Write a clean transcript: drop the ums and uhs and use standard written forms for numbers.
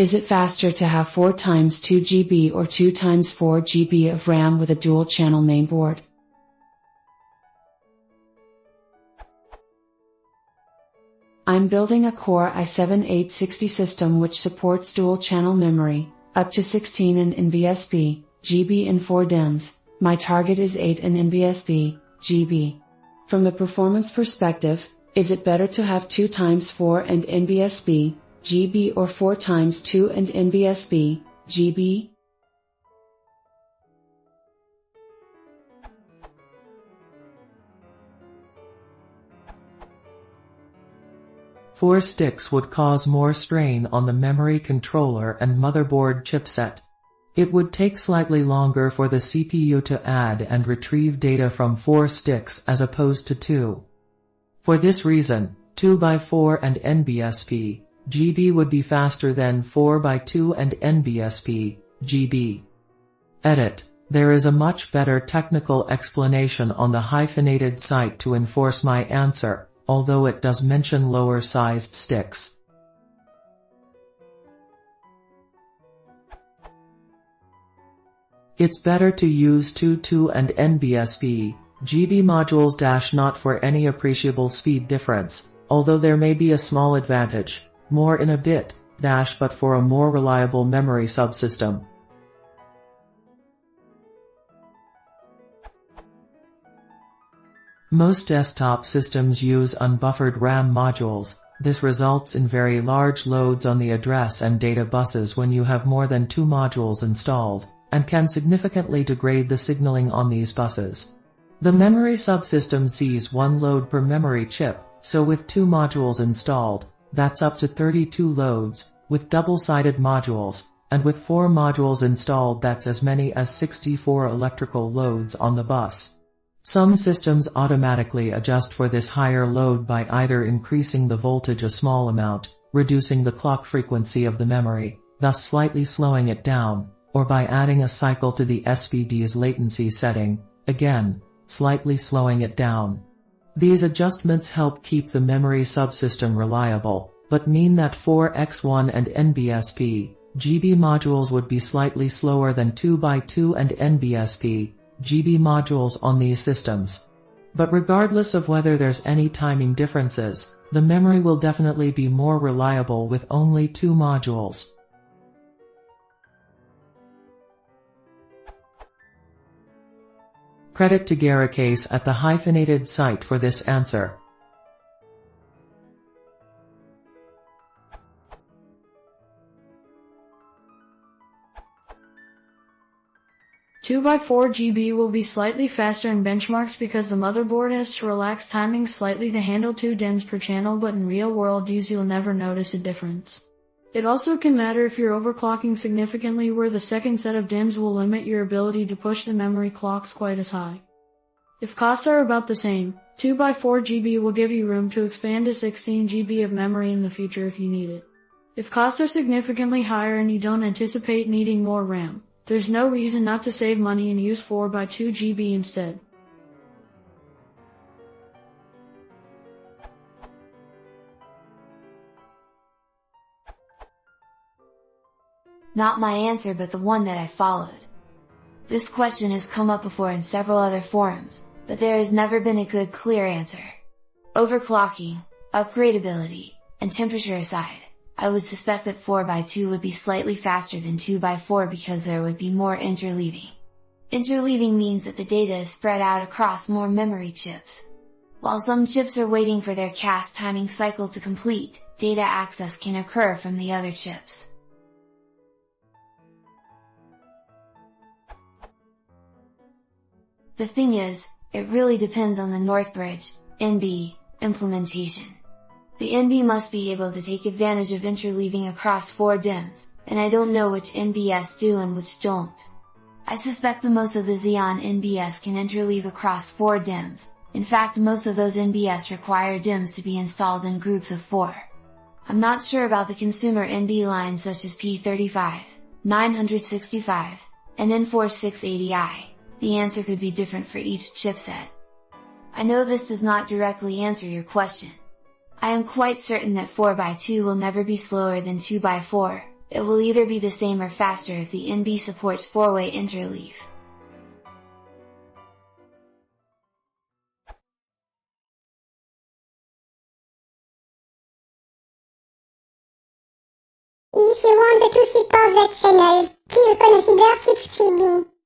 Is it faster to have 4 times 2 GB or 2 times 4 GB of RAM with a dual-channel mainboard? I'm building a Core i7-860 system which supports dual-channel memory, up to 16 in NBSP, GB and 4 DIMMs. My target is 8 in NBSP, GB. From the performance perspective, is it better to have 2 times 4 and NBSP, GB or 4 times 2 and NBSP, GB? Four sticks would cause more strain on the memory controller and motherboard chipset. It would take slightly longer for the CPU to add and retrieve data from 4 sticks as opposed to 2. For this reason, 2x4 and NBSP, GB would be faster than 4x2 and NBSP, GB. Edit. There is a much better technical explanation on the hyphenated site to enforce my answer, although it does mention lower-sized sticks. It's better to use 2 and NBSP, GB modules not for any appreciable speed difference, although there may be a small advantage, more in a bit, but for a more reliable memory subsystem. Most desktop systems use unbuffered RAM modules. This results in very large loads on the address and data buses when you have more than 2 modules installed, and can significantly degrade the signaling on these buses. The memory subsystem sees 1 load per memory chip, so with 2 modules installed, that's up to 32 loads, with double-sided modules, and with 4 modules installed that's as many as 64 electrical loads on the bus. Some systems automatically adjust for this higher load by either increasing the voltage a small amount, reducing the clock frequency of the memory, thus slightly slowing it down, or by adding a cycle to the SPD's latency setting, again, slightly slowing it down. These adjustments help keep the memory subsystem reliable, but mean that 4x1 and NBSP, GB modules would be slightly slower than 2x2 and NBSP, GB modules on these systems. But regardless of whether there's any timing differences, the memory will definitely be more reliable with only 2 modules. Credit to Garacase at the hyphenated site for this answer. Two by 4 GB will be slightly faster in benchmarks because the motherboard has to relax timing slightly to handle 2 DIMMs per channel, but in real-world use you'll never notice a difference. It also can matter if you're overclocking significantly, where the second set of DIMMs will limit your ability to push the memory clocks quite as high. If costs are about the same, 2 by 4 GB will give you room to expand to 16 GB of memory in the future if you need it. If costs are significantly higher and you don't anticipate needing more RAM, there's no reason not to save money and use 4 by 2 GB instead. Not my answer, but the one that I followed. This question has come up before in several other forums, but there has never been a good clear answer. Overclocking, upgradability, and temperature aside, I would suspect that 4 by 2 would be slightly faster than 2 by 4 because there would be more interleaving. Interleaving means that the data is spread out across more memory chips. While some chips are waiting for their cast timing cycle to complete, data access can occur from the other chips. The thing is, it really depends on the Northbridge, NB, implementation. The NB must be able to take advantage of interleaving across 4 DIMMs, and I don't know which NBS do and which don't. I suspect that most of the Xeon NBS can interleave across 4 DIMMs, in fact most of those NBS require DIMMs to be installed in groups of 4. I'm not sure about the consumer NB lines such as P35, 965, and N4680i, the answer could be different for each chipset. I know this does not directly answer your question. I am quite certain that 4 by 2 will never be slower than 2 by 4, it will either be the same or faster if the NB supports 4-way interleave. If you want to support the channel, please consider subscribing.